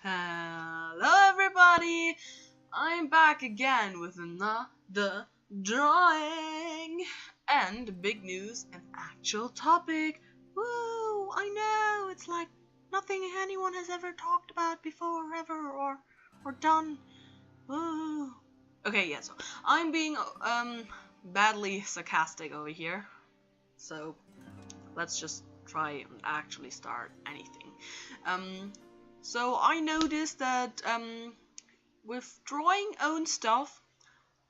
Hello everybody! I'm back again with another drawing! And big news, an actual topic! Woo! I know, it's like nothing anyone has ever talked about before, ever, or done. Woo! Okay, yeah, so I'm being badly sarcastic over here. So let's just try and actually start anything. So I noticed that with drawing own stuff,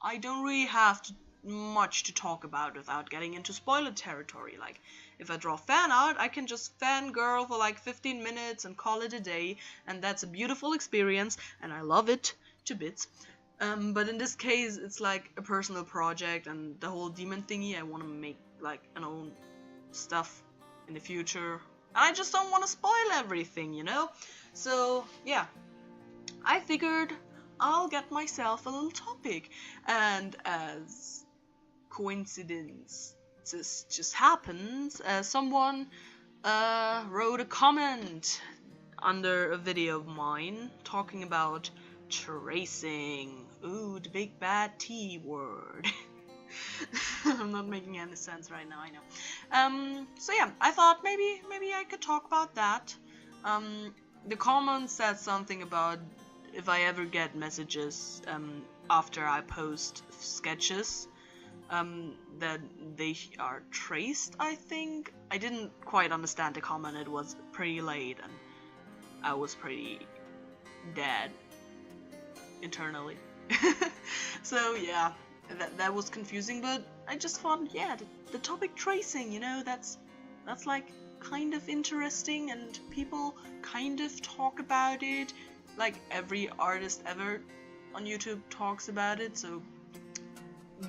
I don't really have much to talk about without getting into spoiler territory. Like, if I draw fan art, I can just fangirl for like 15 minutes and call it a day, and that's a beautiful experience, and I love it to bits. But in this case, it's like a personal project, and the whole demon thingy, I want to make like an own stuff in the future. And I just don't want to spoil everything, you know? So, yeah, I figured I'll get myself a little topic, and as coincidence just happens, someone wrote a comment under a video of mine talking about tracing. Ooh, the big bad T word. I'm not making any sense right now, I know. So yeah, I thought maybe I could talk about that. The comment said something about if I ever get messages after I post sketches that they are traced, I think. I didn't quite understand the comment. It was pretty late and I was pretty dead internally. So yeah, that was confusing, but I just thought, yeah, the topic tracing, you know, that's like kind of interesting, and people kind of talk about it, like every artist ever on YouTube talks about it, so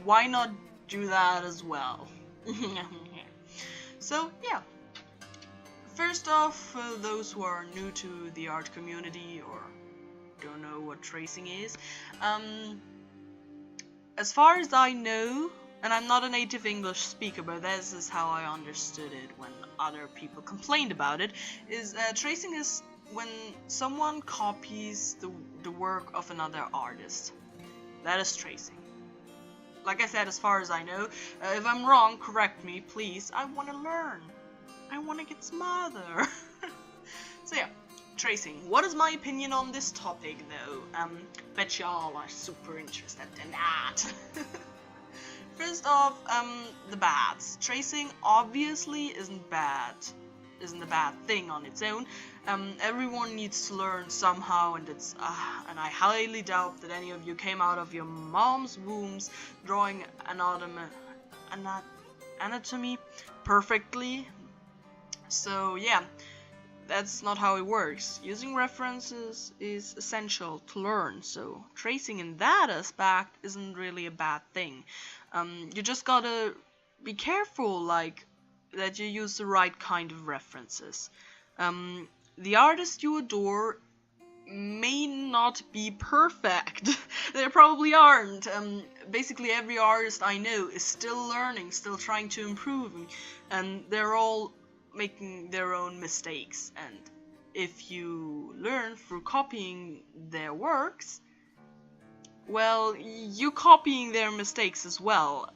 why not do that as well? So yeah, first off, for those who are new to the art community or don't know what tracing is, as far as I know, and I'm not a native English speaker, but this is how I understood it when other people complained about it, is tracing is when someone copies the work of another artist. That is tracing. Like I said, as far as I know, if I'm wrong, correct me, please. I want to learn. I want to get smarter. So yeah, tracing. What is my opinion on this topic, though? Bet y'all are super interested in that. First off, the bads. Tracing obviously isn't a bad thing on its own. Everyone needs to learn somehow, and and I highly doubt that any of you came out of your mom's wombs drawing anatomy perfectly. So yeah, that's not how it works. Using references is essential to learn, so tracing in that aspect isn't really a bad thing. You just gotta be careful, like, that you use the right kind of references. The artists you adore may not be perfect. They probably aren't. Basically every artist I know is still learning, still trying to improve, and they're all making their own mistakes. And if you learn through copying their works, well, you're copying their mistakes as well.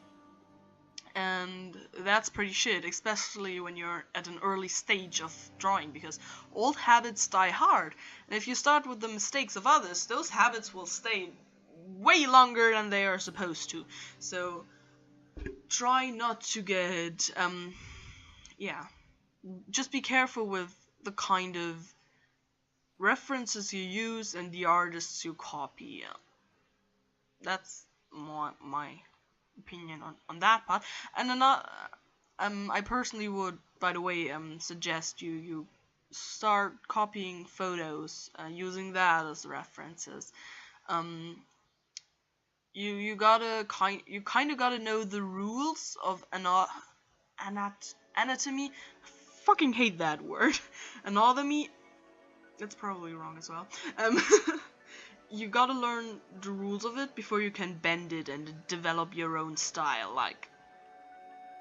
And that's pretty shit, especially when you're at an early stage of drawing, because old habits die hard. And if you start with the mistakes of others, those habits will stay way longer than they are supposed to. So try not to get, just be careful with the kind of references you use and the artists you copy. That's my opinion on that part. And another, I personally would, by the way, suggest you start copying photos, using that as references. You kind of gotta know the rules of anatomy. I fucking hate that word. Anatomy. That's probably wrong as well. You gotta learn the rules of it before you can bend it and develop your own style. Like,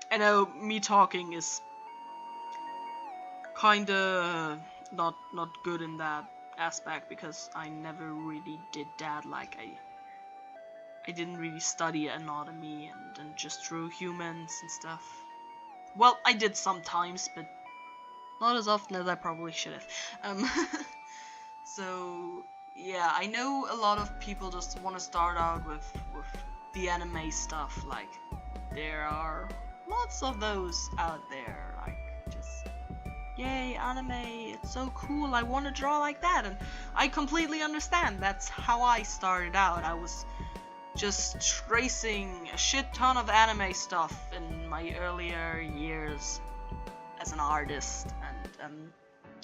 I know me talking is kinda not good in that aspect, because I never really did that. Like I didn't really study anatomy and just drew humans and stuff. Well, I did sometimes, but not as often as I probably should have. So yeah, I know a lot of people just want to start out with the anime stuff. Like there are lots of those out there. Like just yay, anime, it's so cool, I want to draw like that. And I completely understand. That's how I started out. I was just tracing a shit ton of anime stuff in my earlier years as an artist, and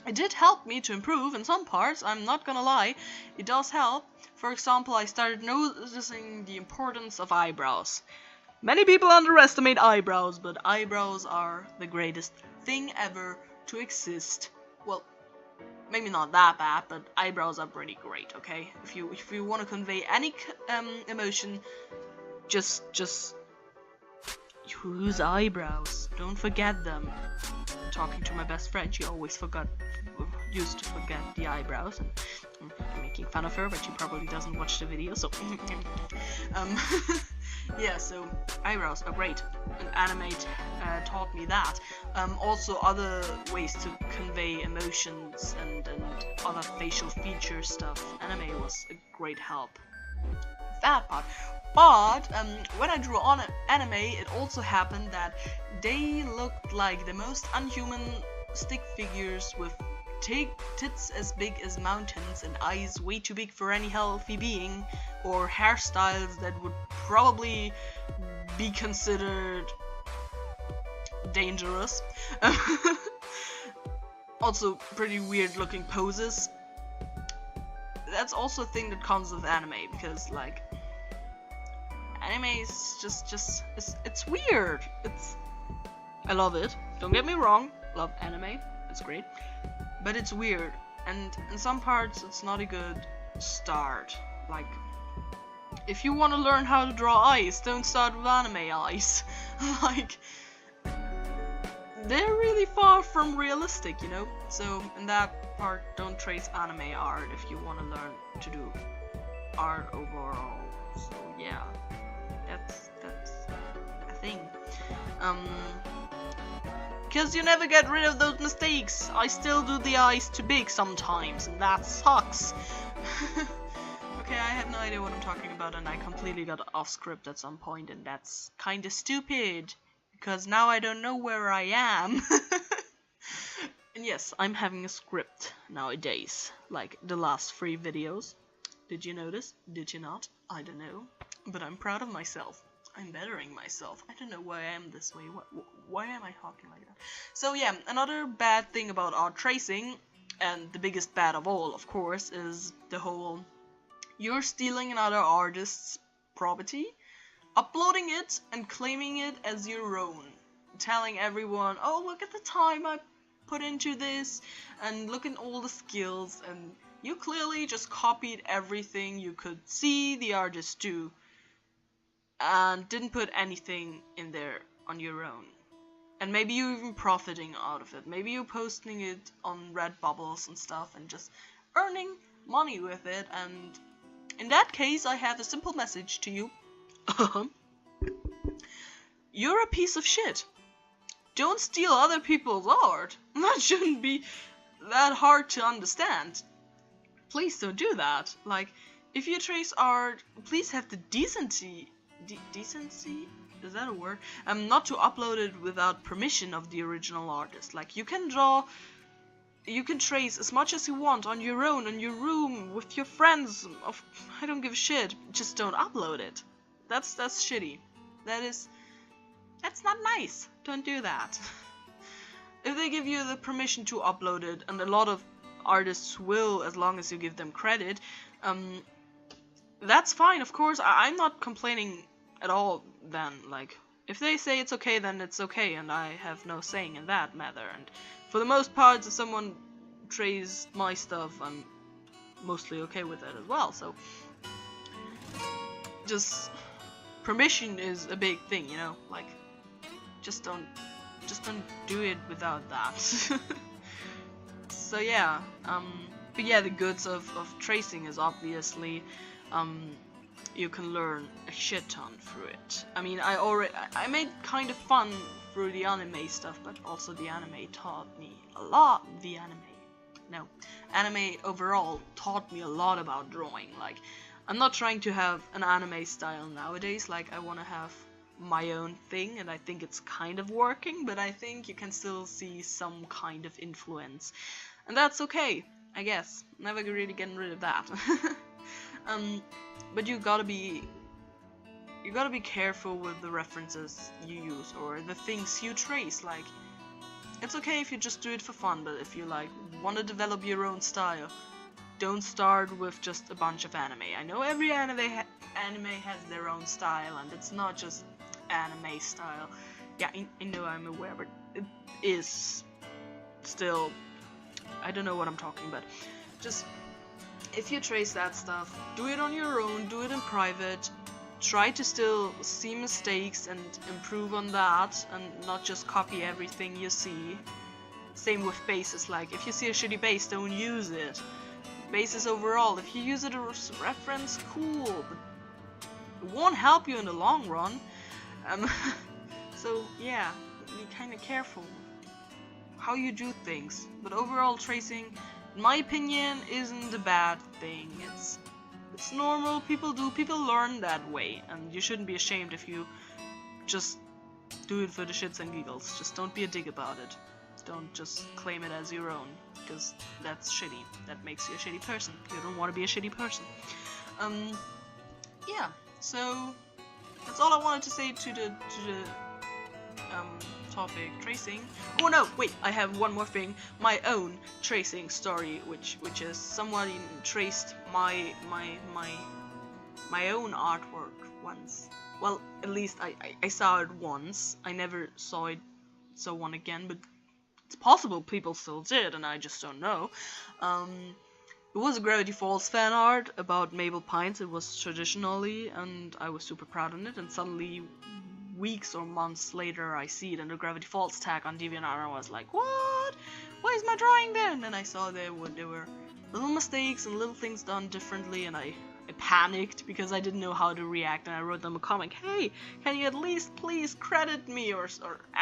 it did help me to improve in some parts, I'm not gonna lie, it does help. For example, I started noticing the importance of eyebrows. Many people underestimate eyebrows, but eyebrows are the greatest thing ever to exist. Well, maybe not that bad, but eyebrows are pretty great, okay? If you want to convey any emotion, just use eyebrows. Don't forget them. Talking to my best friend, she always used to forget the eyebrows. And I'm making fun of her, but she probably doesn't watch the video, so yeah, so eyebrows are great, and anime taught me that. Also other ways to convey emotions and other facial feature stuff. Anime was a great help with that part. But when I drew on anime, it also happened that they looked like the most unhuman stick figures with tits as big as mountains and eyes way too big for any healthy being, or hairstyles that would probably be considered dangerous. Also pretty weird looking poses. That's also a thing that comes with anime, because like anime is just it's weird. I love it, don't get me wrong, love anime, it's great, but it's weird, and in some parts it's not a good start. Like if you want to learn how to draw eyes, don't start with anime eyes. Like they're really far from realistic, you know? So in that part, don't trace anime art if you want to learn to do art overall. So yeah, that's a thing. Because you never get rid of those mistakes. I still do the eyes too big sometimes, and that sucks. Okay, I have no idea what I'm talking about, and I completely got off script at some point, and that's kinda stupid, because now I don't know where I am. And yes, I'm having a script nowadays, like the last 3 videos. Did you notice? Did you not? I don't know, but I'm proud of myself. I'm bettering myself. I don't know why I am this way. Why am I talking like that? So yeah, another bad thing about art tracing, and the biggest bad of all, of course, is the whole you're stealing another artist's property, uploading it and claiming it as your own, telling everyone, oh, look at the time I put into this, and look at all the skills, and you clearly just copied everything you could see the artist do, and didn't put anything in there on your own. And maybe you're even profiting out of it. Maybe you're posting it on Redbubbles and stuff and just earning money with it. And in that case, I have a simple message to you. You're a piece of shit. Don't steal other people's art. That shouldn't be that hard to understand. Please don't do that. Like, if you trace art, please have the decency, is that a word? Not to upload it without permission of the original artist. Like, you can trace as much as you want on your own, in your room, with your friends. I don't give a shit. Just don't upload it. That's shitty. That's not nice. Don't do that. If they give you the permission to upload it, and a lot of artists will, as long as you give them credit, that's fine, of course. I'm not complaining at all then. Like, if they say it's okay, then it's okay, and I have no saying in that matter. And for the most part, if someone traced my stuff, I'm mostly okay with it as well. So just permission is a big thing, you know? Like, just don't do it without that. So yeah, But yeah, the goods of tracing is obviously you can learn a shit ton through it. I mean, I made kind of fun through the anime stuff, but also the anime taught me a lot. Anime overall taught me a lot about drawing. Like, I'm not trying to have an anime style nowadays. Like, I want to have my own thing, and I think it's kind of working, but I think you can still see some kind of influence, and that's okay, I guess. Never really getting rid of that. But you gotta be careful with the references you use or the things you trace. Like, it's okay if you just do it for fun, but if you like want to develop your own style, don't start with just a bunch of anime. I know every anime has their own style, and it's not just anime style. Yeah, I know, I'm aware, but it is still, I don't know what I'm talking about. Just, if you trace that stuff, do it on your own, do it in private, try to still see mistakes and improve on that, and not just copy everything you see. Same with bases, like, if you see a shitty base, don't use it. Bases overall, if you use it as a reference, cool, but it won't help you in the long run. So yeah, be kind of careful how you do things. But overall, tracing, in my opinion, isn't a bad thing. It's normal. People learn that way, and you shouldn't be ashamed if you just do it for the shits and giggles. Just don't be a dick about it. Don't just claim it as your own, because that's shitty. That makes you a shitty person. You don't want to be a shitty person. Yeah. So that's all I wanted to say to the topic tracing. Oh no, wait, I have one more thing. My own tracing story, which is someone traced my own artwork once. Well, at least I saw it once. I never saw one again, but it's possible people still did, and I just don't know. It was a Gravity Falls fan art about Mabel Pines. It was traditionally, and I was super proud of it, and suddenly weeks or months later I see it in the Gravity Falls tag on DeviantArt, and I was like, what? Why is my drawing then? And I saw there were little mistakes and little things done differently, and I panicked because I didn't know how to react, and I wrote them a comment, hey, can you at least please credit me or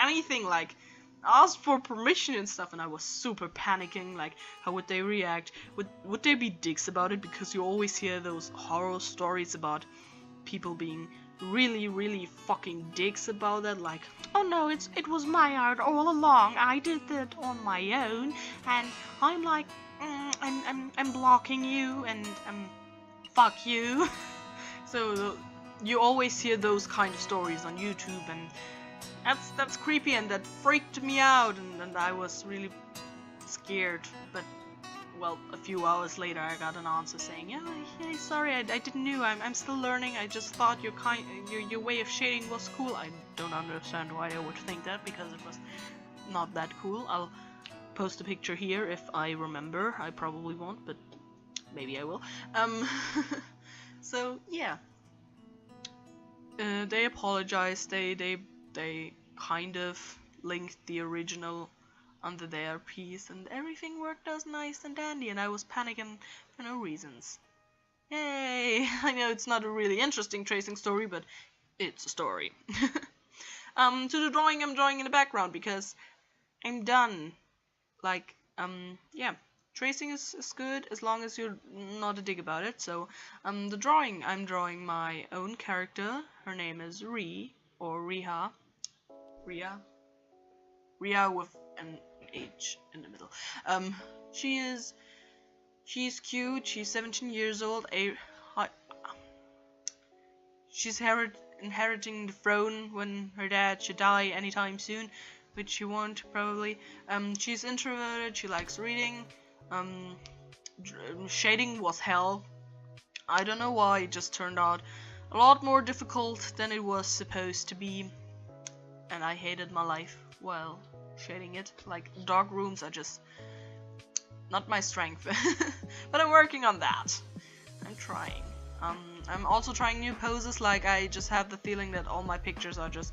anything, like ask for permission and stuff. And I was super panicking, like, how would they react? Would they be dicks about it? Because you always hear those horror stories about people being really, really fucking dicks about that, like, oh no, it was my art all along, I did that on my own, and I'm like, I'm blocking you, and fuck you. So you always hear those kind of stories on YouTube, and that's creepy, and that freaked me out, and I was really scared. But well, a few hours later I got an answer saying, yeah, sorry, I didn't know, I'm still learning, I just thought your way of shading was cool. I don't understand why I would think that, because it was not that cool. I'll post a picture here if I remember. I probably won't, but maybe I will. So yeah, they apologized. They kind of linked the original under their piece, and everything worked out nice and dandy, and I was panicking for no reasons. Yay! I know it's not a really interesting tracing story, but it's a story. To the drawing, I'm drawing in the background because I'm done. Like, yeah, tracing is good as long as you're not a dick about it. So, the drawing, I'm drawing my own character. Her name is or Riha. Riha with an H in the middle. She's cute. She's 17 years old. She's inheriting the throne when her dad should die anytime soon, which she won't probably. She's introverted. She likes reading. Shading was hell. I don't know why. It just turned out a lot more difficult than it was supposed to be, and I hated my life while shading it. Like, dark rooms are just not my strength. But I'm working on that. I'm trying. I'm also trying new poses. Like, I just have the feeling that all my pictures are just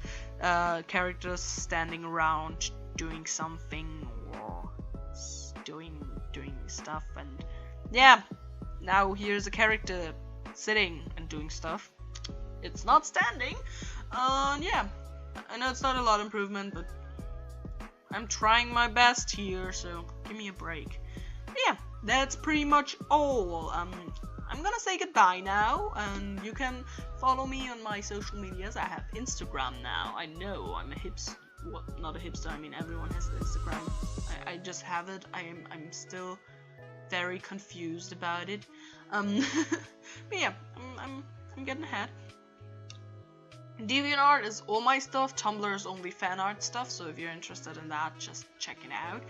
characters standing around doing something or doing stuff, and yeah, now here's a character sitting and doing stuff. It's not standing. Yeah, I know it's not a lot of improvement, but I'm trying my best here, so give me a break. Yeah, that's pretty much all. I'm gonna say goodbye now, and you can follow me on my social medias. I have Instagram now. I know I'm a not a hipster. I mean, everyone has Instagram. I just have it. I'm still very confused about it. But yeah, I'm getting ahead. DeviantArt is all my stuff. Tumblr is only fan art stuff. So if you're interested in that, just check it out.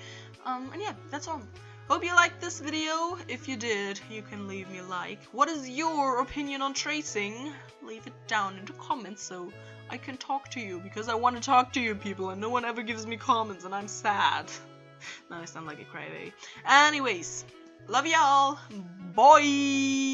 And yeah, that's all. Hope you liked this video. If you did, you can leave me a like. What is your opinion on tracing? Leave it down in the comments so I can talk to you, because I want to talk to you people and no one ever gives me comments and I'm sad. Now I sound like a crybaby. Anyways, love y'all. Bye.